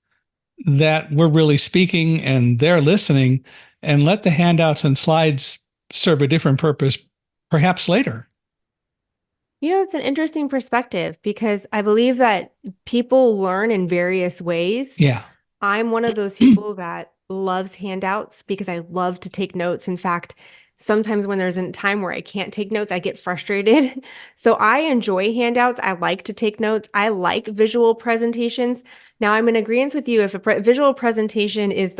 that we're really speaking and they're listening, and let the handouts and slides serve a different purpose perhaps later. You know, it's an interesting perspective because I believe that people learn in various ways. Yeah. I'm one of those people that loves handouts because I love to take notes. In fact, sometimes when there's a time where I can't take notes, I get frustrated. So I enjoy handouts. I like to take notes. I like visual presentations. Now I'm in agreement with you. If a visual presentation is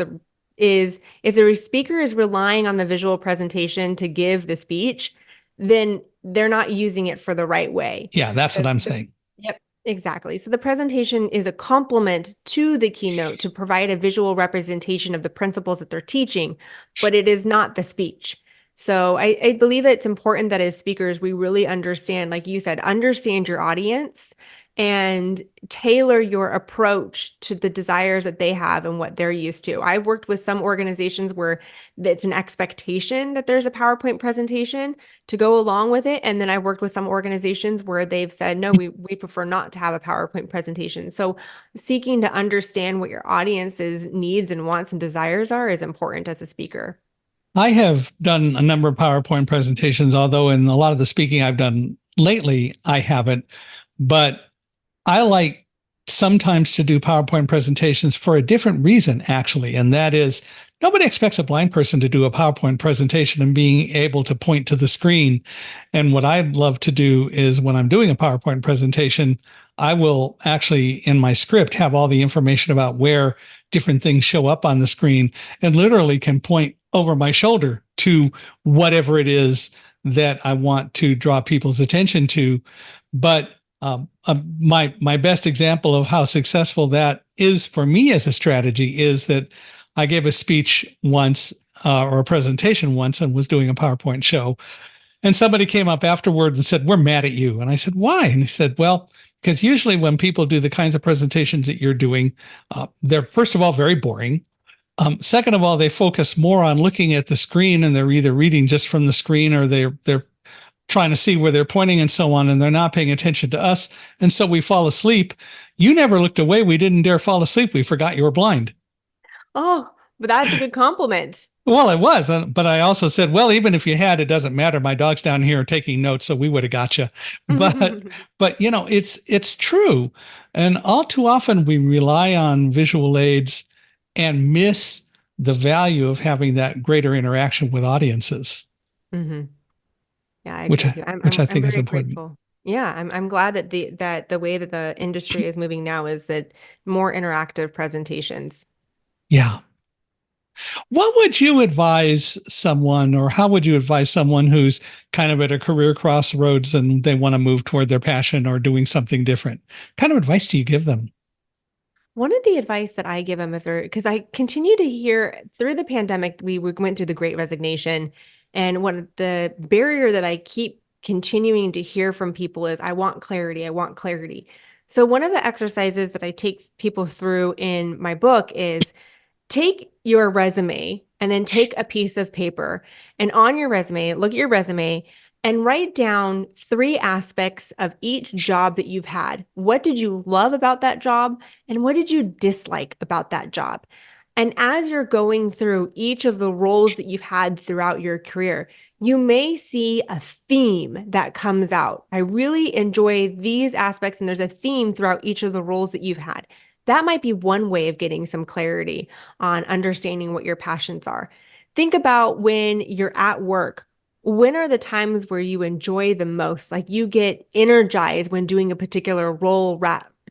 if the speaker is relying on the visual presentation to give the speech, then they're not using it for the right way. Yeah, that's what I'm saying. Yep, exactly. So the presentation is a complement to the keynote to provide a visual representation of the principles that they're teaching, but it is not the speech. So I believe it's important that as speakers, we really understand, like you said, understand your audience and tailor your approach to the desires that they have and what they're used to. I've worked with some organizations where it's an expectation that there's a PowerPoint presentation to go along with it. And then I've worked with some organizations where they've said, no, we prefer not to have a PowerPoint presentation. So seeking to understand what your audience's needs and wants and desires are is important as a speaker. I have done a number of PowerPoint presentations, although in a lot of the speaking I've done lately, I haven't. But I like sometimes to do PowerPoint presentations for a different reason, actually. And that is, nobody expects a blind person to do a PowerPoint presentation and being able to point to the screen. And what I'd love to do is when I'm doing a PowerPoint presentation, I will actually in my script have all the information about where different things show up on the screen, and literally can point over my shoulder to whatever it is that I want to draw people's attention to. But my best example of how successful that is for me as a strategy is that I gave a speech once or a presentation once and was doing a PowerPoint show. And somebody came up afterwards and said, "We're mad at you." And I said, "Why?" And he said, "Well, because usually when people do the kinds of presentations that you're doing, they're first of all very boring. Second of all, they focus more on looking at the screen, and they're either reading just from the screen or they're trying to see where they're pointing and so on, and they're not paying attention to us. And so we fall asleep. You never looked away. We didn't dare fall asleep. We forgot you were blind." Oh, but that's a good compliment. Well, it was, but I also said, "Well, even if you had, it doesn't matter. My dog's down here taking notes, so we would have got you." But you know, it's true, and all too often we rely on visual aids and miss the value of having that greater interaction with audiences. Mm-hmm. Yeah, I which agree I, with you. which I I'm think is very important. grateful. Yeah, I'm glad that the way that the industry is moving now is that more interactive presentations. Yeah. What would you advise someone, or how would you advise someone who's kind of at a career crossroads and they want to move toward their passion or doing something different? What kind of advice do you give them? One of the advice that I give them, if they're, because I continue to hear through the pandemic, we went through the Great Resignation, and one the barrier that I keep continuing to hear from people is, I want clarity. I want clarity. So one of the exercises that I take people through in my book is take your resume and then take a piece of paper, and on your resume, look at your resume and write down 3 aspects of each job that you've had. What did you love about that job? And what did you dislike about that job? And as you're going through each of the roles that you've had throughout your career, you may see a theme that comes out. I really enjoy these aspects, and there's a theme throughout each of the roles that you've had. That might be one way of getting some clarity on understanding what your passions are. Think about when you're at work. When are the times where you enjoy the most? Like you get energized when doing a particular role,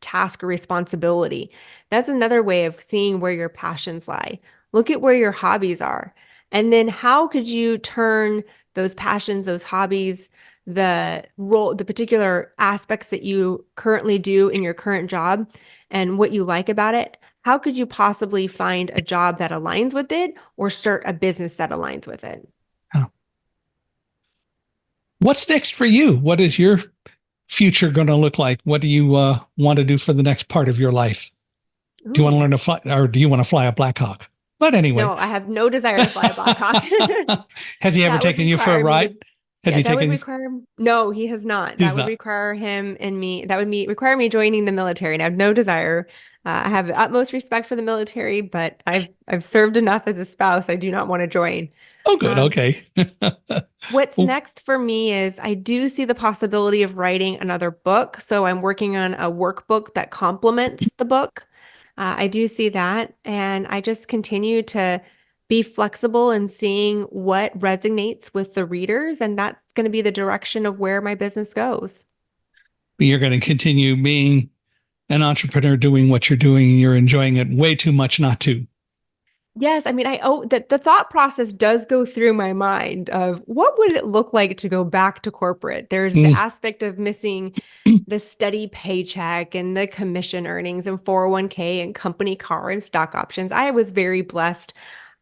task, or responsibility. That's another way of seeing where your passions lie. Look at where your hobbies are. And then how could you turn those passions, those hobbies, the role, the particular aspects that you currently do in your current job and what you like about it? How could you possibly find a job that aligns with it or start a business that aligns with it? Oh. What's next for you? What is your future going to look like? What do you want to do for the next part of your life? Do you want to Ooh. learn to fly, or do you want to fly a Black Hawk? But anyway, No, I have no desire to fly a Black Hawk. has he ever That would taken you for a require me to, ride? Has yeah, he that would taken? require, no, he has not. That He's would not. require him and me, that would require me joining the military. And I have no desire. I have the utmost respect for the military, but I've served enough as a spouse. I do not want to join. Oh, good. Um, Okay. What's Well, next for me is I do see the possibility of writing another book. So I'm working on a workbook that complements the book. I do see that. And I just continue to be flexible and seeing what resonates with the readers. And that's going to be the direction of where my business goes. you're going to continue being an entrepreneur, doing what you're doing, and you're enjoying it way too much not to. Yes, I mean, the thought process does go through my mind of what would it look like to go back to corporate? There's the Mm. aspect of missing the steady paycheck and the commission earnings and 401k and company car and stock options. I was very blessed.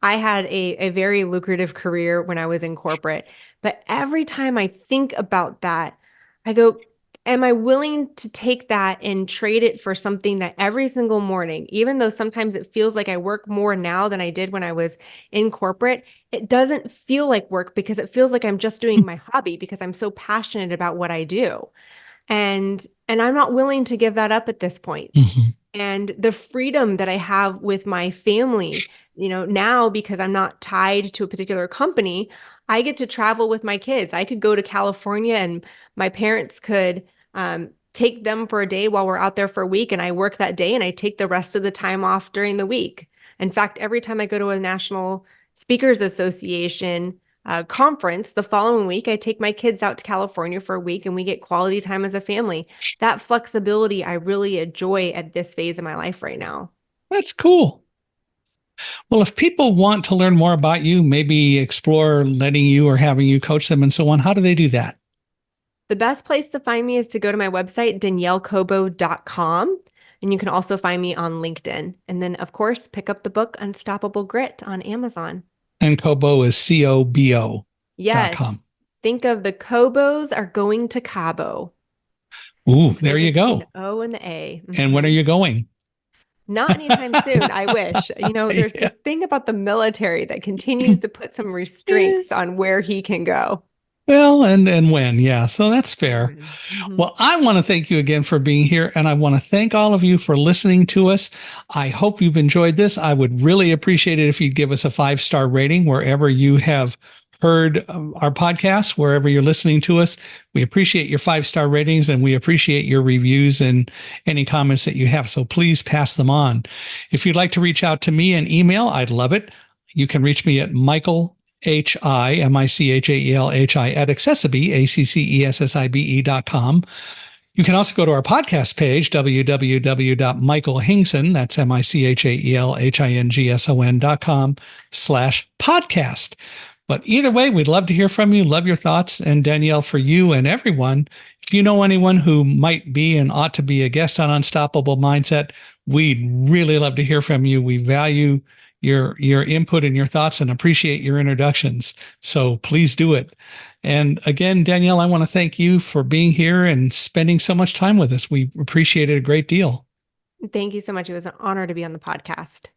I had a very lucrative career when I was in corporate. But every time I think about that, I go, am I willing to take that and trade it for something that every single morning, even though sometimes it feels like I work more now than I did when I was in corporate, it doesn't feel like work because it feels like I'm just doing my hobby because I'm so passionate about what I do. And I'm not willing to give that up at this point. Mm-hmm. And the freedom that I have with my family, now because I'm not tied to a particular company, I get to travel with my kids. I could go to California and my parents could take them for a day while we're out there for a week, and I work that day and I take the rest of the time off during the week. In fact, every time I go to a National Speakers Association conference the following week, I take my kids out to California for a week and we get quality time as a family. That flexibility I really enjoy at this phase of my life right now. That's cool. Well, if people want to learn more about you, maybe explore letting you or having you coach them and so on, how do they do that? The best place to find me is to go to my website, daniellecobo.com. And you can also find me on LinkedIn. And then, of course, pick up the book Unstoppable Grit on Amazon. And Cobo is COBO.com. Yes. Think of the Cobos are going to Cabo. Ooh, It's the there you difference between go. the O and the A. And when are you going? Not anytime soon. I wish. There's Yeah. this thing about the military that continues to put some restraints on where he can go. Well, and when, yeah. So that's fair. Mm-hmm. Well, I want to thank you again for being here, and I want to thank all of you for listening to us. I hope you've enjoyed this. I would really appreciate it if you'd give us a 5-star rating wherever you have heard our podcast, wherever you're listening to us. We appreciate your 5-star ratings, and we appreciate your reviews and any comments that you have. So please pass them on. If you'd like to reach out to me in email, I'd love it. You can reach me at Michael Michaelhi at accessibe.com. You can also go to our podcast page, www.michaelhingson, that's michaelhingson.com/podcast. But either way, we'd love to hear from you. Love your thoughts. And Danielle, for you and everyone, if you know anyone who might be and ought to be a guest on Unstoppable Mindset, we'd really love to hear from you. We value your input and your thoughts and appreciate your introductions. So please do it. And again, Danielle, I want to thank you for being here and spending so much time with us. We appreciate it a great deal. Thank you so much. It was an honor to be on the podcast.